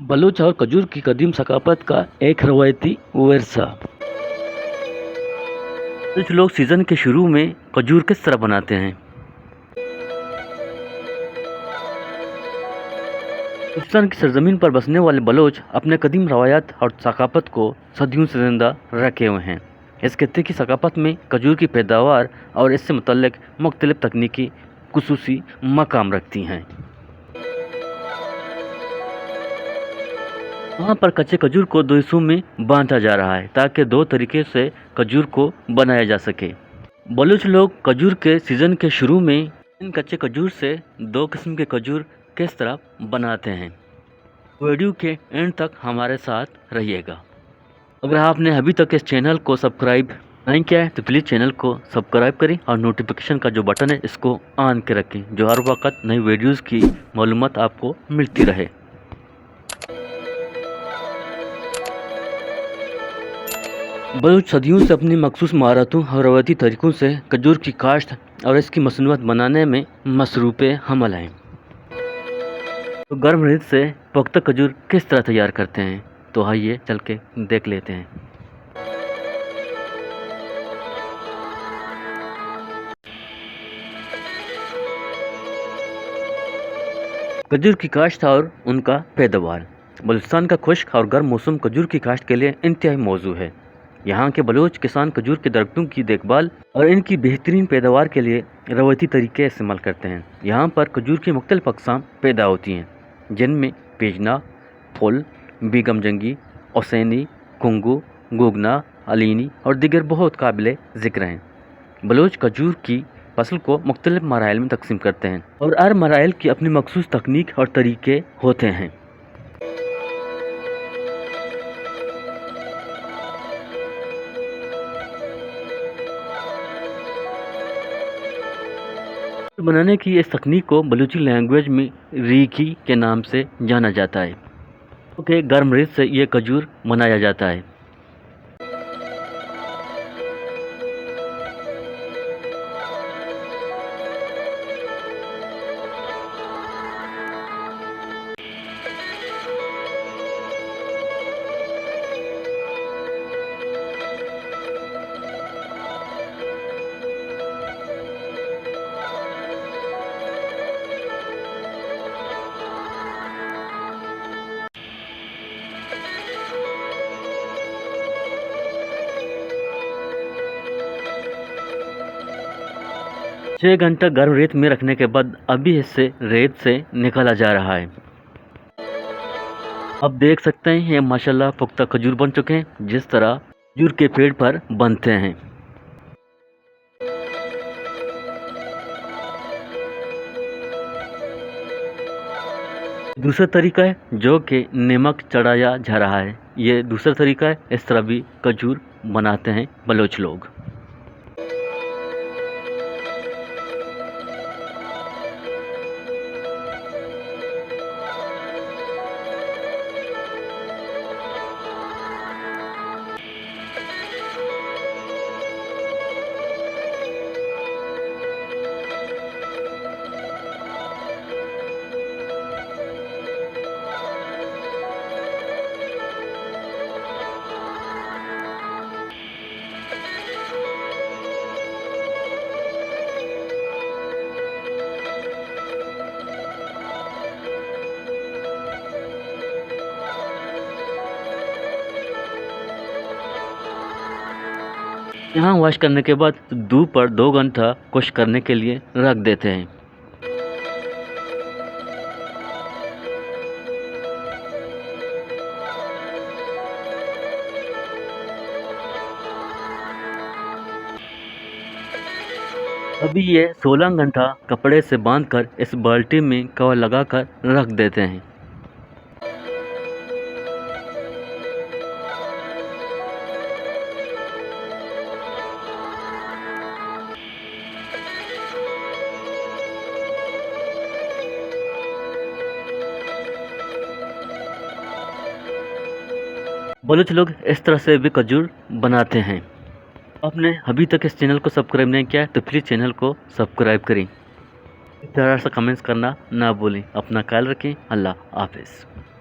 बलूच और खजूर की कदीम सकाफत का एक रवायती वर्सा। कुछ लोग सीज़न के शुरू में खजूर किस तरह बनाते हैं। पाकिस्तान की सरजमीन पर बसने वाले बलोच अपने कदीम रवायात और सकाफत को सदियों से जिंदा रखे हुए हैं। इस खित्ते की सकाफत में खजूर की पैदावार और इससे मुतल्लिक मुख्तलिफ तकनीकी खुसूसी मकाम रखती हैं। वहाँ पर कच्चे खजूर को दो हिस्सों में बांटा जा रहा है ताकि दो तरीके से खजूर को बनाया जा सके। बलूच लोग खजूर के सीज़न के शुरू में इन कच्चे खजूर से दो किस्म के खजूर किस तरह बनाते हैं। वीडियो के एंड तक हमारे साथ रहिएगा। अगर आपने अभी तक इस चैनल को सब्सक्राइब नहीं किया है तो प्लीज़ चैनल को सब्सक्राइब करें और नोटिफिकेशन का जो बटन है इसको ऑन के रखें, जो हर वक्त नई वीडियोज़ की मालूमात आपको मिलती रहे। बलूच सदियों से अपनी मखसूस महारतों और रवायती तरीक़ों से खजूर की काश्त और इसकी मसनूआत बनाने में मसरूफ़ हमल हैं। तो गर्म रेत से पुख्ता खजूर किस तरह तैयार करते हैं, तो आइए चल के देख लेते हैं। खजूर की काश्त और उनका पैदावार। बलूचिस्तान का खुश्क और गर्म मौसम खजूर की काश्त के लिए इंतहाई मौजू है। यहाँ के बलोच किसान खजूर के दरख्तों की देखभाल और इनकी बेहतरीन पैदावार के लिए रवायती तरीके इस्तेमाल करते हैं। यहाँ पर खजूर की मुख्तलिफ अक़साम पैदा होती हैं, जिनमें पेजना, फुल, बीगम जंगी, ओसैनी, कुंगू, गुगना, अलीनी और दीगर बहुत काबिल ज़िक्र हैं। बलोच खजूर की फसल को मुख्तलिफ मराइल में तकसीम करते हैं और हर मराइल की अपनी मखसूस तकनीक और तरीके होते हैं। बनाने की इस तकनीक को बलूची लैंग्वेज में रीकी के नाम से जाना जाता है। ओके, गर्म रेत से ये खजूर बनाया जाता है। छः घंटा गर्म रेत में रखने के बाद अभी इसे रेत से निकाला जा रहा है। अब देख सकते हैं ये माशाल्लाह पुख्ता खजूर बन चुके हैं, जिस तरह खजूर के पेड़ पर बनते हैं। दूसरा तरीका है जो कि नमक चढ़ाया जा रहा है, ये दूसरा तरीका है। इस तरह भी खजूर बनाते हैं बलोच लोग। यहाँ वॉश करने के बाद धूप पर 2 घंटा खुश्क करने के लिए रख देते हैं। अभी ये 16 घंटा कपड़े से बांधकर इस बाल्टी में कवर लगाकर रख देते हैं। बलूच लोग इस तरह से भी खजूर बनाते हैं। आपने अभी तक इस चैनल को सब्सक्राइब नहीं किया है तो प्लीज़ चैनल को सब्सक्राइब करें। इस तरह से कमेंट्स करना ना भूलें। अपना ख्याल रखें। अल्लाह हाफिज़।